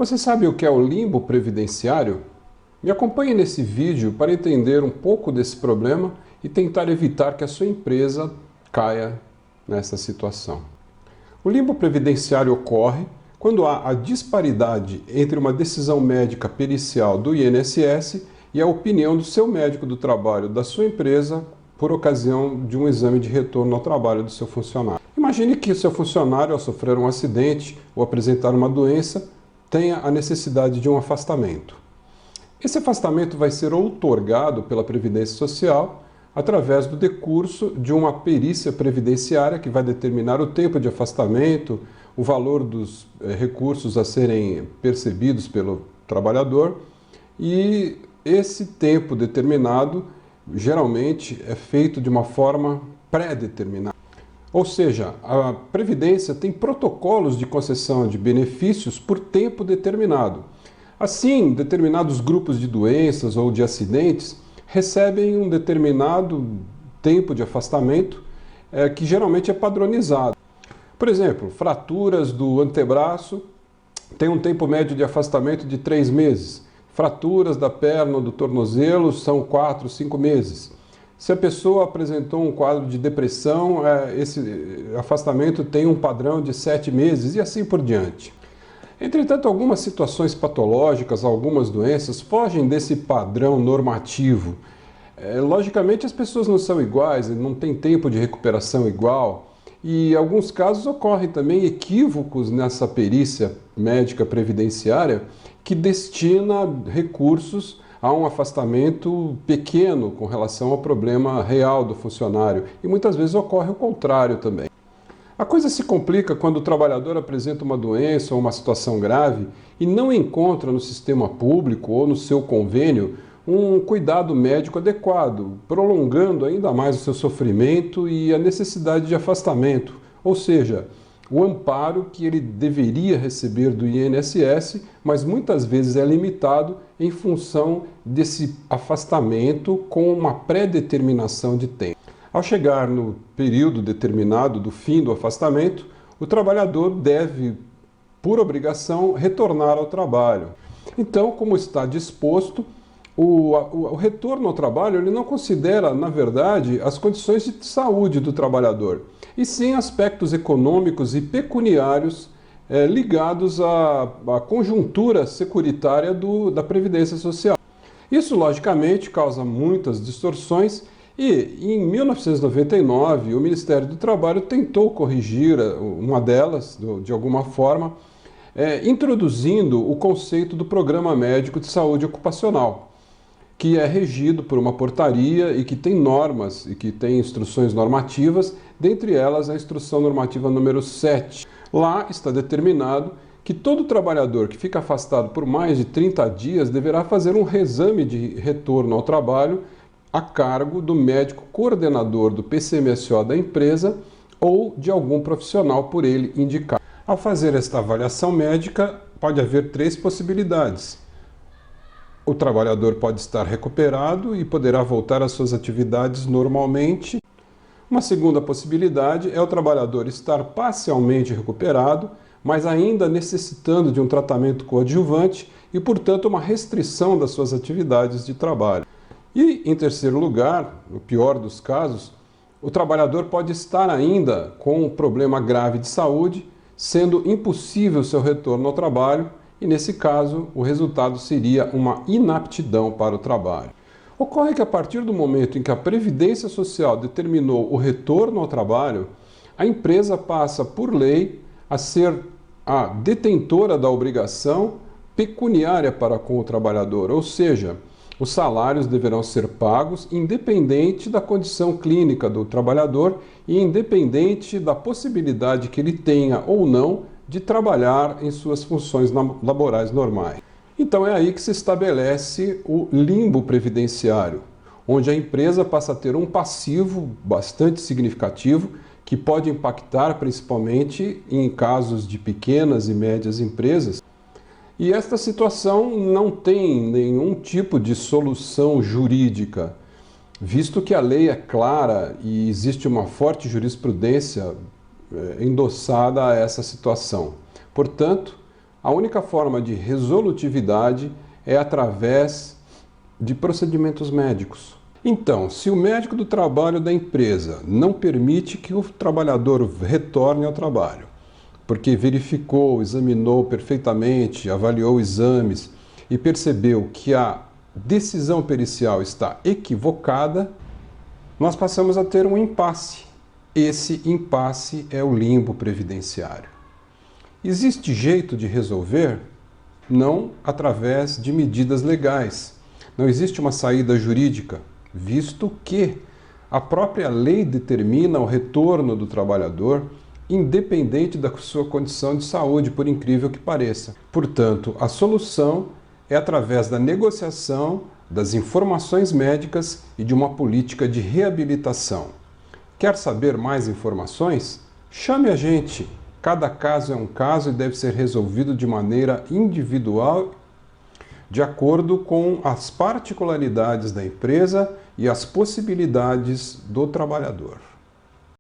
Você sabe o que é o limbo previdenciário? Me acompanhe nesse vídeo para entender um pouco desse problema e tentar evitar que a sua empresa caia nessa situação. O limbo previdenciário ocorre quando há a disparidade entre uma decisão médica pericial do INSS e a opinião do seu médico do trabalho da sua empresa por ocasião de um exame de retorno ao trabalho do seu funcionário. Imagine que o seu funcionário, ao sofrer um acidente ou apresentar uma doença, tenha a necessidade de um afastamento. Esse afastamento vai ser outorgado pela Previdência Social através do decurso de uma perícia previdenciária que vai determinar o tempo de afastamento, o valor dos recursos a serem percebidos pelo trabalhador, e esse tempo determinado geralmente é feito de uma forma pré-determinada. Ou seja, a Previdência tem protocolos de concessão de benefícios por tempo determinado. Assim, determinados grupos de doenças ou de acidentes recebem um determinado tempo de afastamento que geralmente é padronizado. Por exemplo, fraturas do antebraço têm um tempo médio de afastamento de 3 meses. Fraturas da perna ou do tornozelo são 4, 5 meses. Se a pessoa apresentou um quadro de depressão, esse afastamento tem um padrão de 7 meses e assim por diante. Entretanto, algumas situações patológicas, algumas doenças, fogem desse padrão normativo. Logicamente, as pessoas não são iguais, não têm tempo de recuperação igual, e em alguns casos ocorrem também equívocos nessa perícia médica previdenciária que destina recursos a um afastamento pequeno com relação ao problema real do funcionário, e muitas vezes ocorre o contrário também. A coisa se complica quando o trabalhador apresenta uma doença ou uma situação grave e não encontra no sistema público ou no seu convênio um cuidado médico adequado, prolongando ainda mais o seu sofrimento e a necessidade de afastamento, ou seja, o amparo que ele deveria receber do INSS, mas muitas vezes é limitado em função desse afastamento com uma pré-determinação de tempo. Ao chegar no período determinado do fim do afastamento, o trabalhador deve, por obrigação, retornar ao trabalho. Então, como está disposto, o retorno ao trabalho ele não considera, na verdade, as condições de saúde do trabalhador, e sim aspectos econômicos e pecuniários ligados à conjuntura securitária da Previdência Social. Isso, logicamente, causa muitas distorções e, em 1999, o Ministério do Trabalho tentou corrigir uma delas, de alguma forma, introduzindo o conceito do Programa Médico de Saúde Ocupacional, que é regido por uma portaria e que tem normas e que tem instruções normativas, dentre elas a Instrução Normativa número 7. Lá está determinado que todo trabalhador que fica afastado por mais de 30 dias deverá fazer um reexame de retorno ao trabalho a cargo do médico coordenador do PCMSO da empresa ou de algum profissional por ele indicado. Ao fazer esta avaliação médica, pode haver 3 possibilidades. O trabalhador pode estar recuperado e poderá voltar às suas atividades normalmente. Uma segunda possibilidade é o trabalhador estar parcialmente recuperado, mas ainda necessitando de um tratamento coadjuvante e, portanto, uma restrição das suas atividades de trabalho. E, em terceiro lugar, no pior dos casos, o trabalhador pode estar ainda com um problema grave de saúde, sendo impossível seu retorno ao trabalho, e nesse caso o resultado seria uma inaptidão para o trabalho. Ocorre que a partir do momento em que a Previdência Social determinou o retorno ao trabalho, a empresa passa por lei a ser a detentora da obrigação pecuniária para com o trabalhador, ou seja, os salários deverão ser pagos independente da condição clínica do trabalhador e independente da possibilidade que ele tenha ou não de trabalhar em suas funções laborais normais. Então é aí que se estabelece o limbo previdenciário, onde a empresa passa a ter um passivo bastante significativo que pode impactar principalmente em casos de pequenas e médias empresas. E esta situação não tem nenhum tipo de solução jurídica, visto que a lei é clara e existe uma forte jurisprudência endossada a essa situação. Portanto, A única forma de resolutividade é através de procedimentos médicos. Então, se o médico do trabalho da empresa não permite que o trabalhador retorne ao trabalho, porque verificou, examinou perfeitamente, avaliou exames e percebeu que a decisão pericial está equivocada, nós passamos a ter um impasse. Esse impasse é o limbo previdenciário. Existe jeito de resolver? Não através de medidas legais. Não existe uma saída jurídica, visto que a própria lei determina o retorno do trabalhador independente da sua condição de saúde, por incrível que pareça. Portanto, a solução é através da negociação, das informações médicas e de uma política de reabilitação. Quer saber mais informações? Chame a gente. Cada caso é um caso e deve ser resolvido de maneira individual, de acordo com as particularidades da empresa e as possibilidades do trabalhador.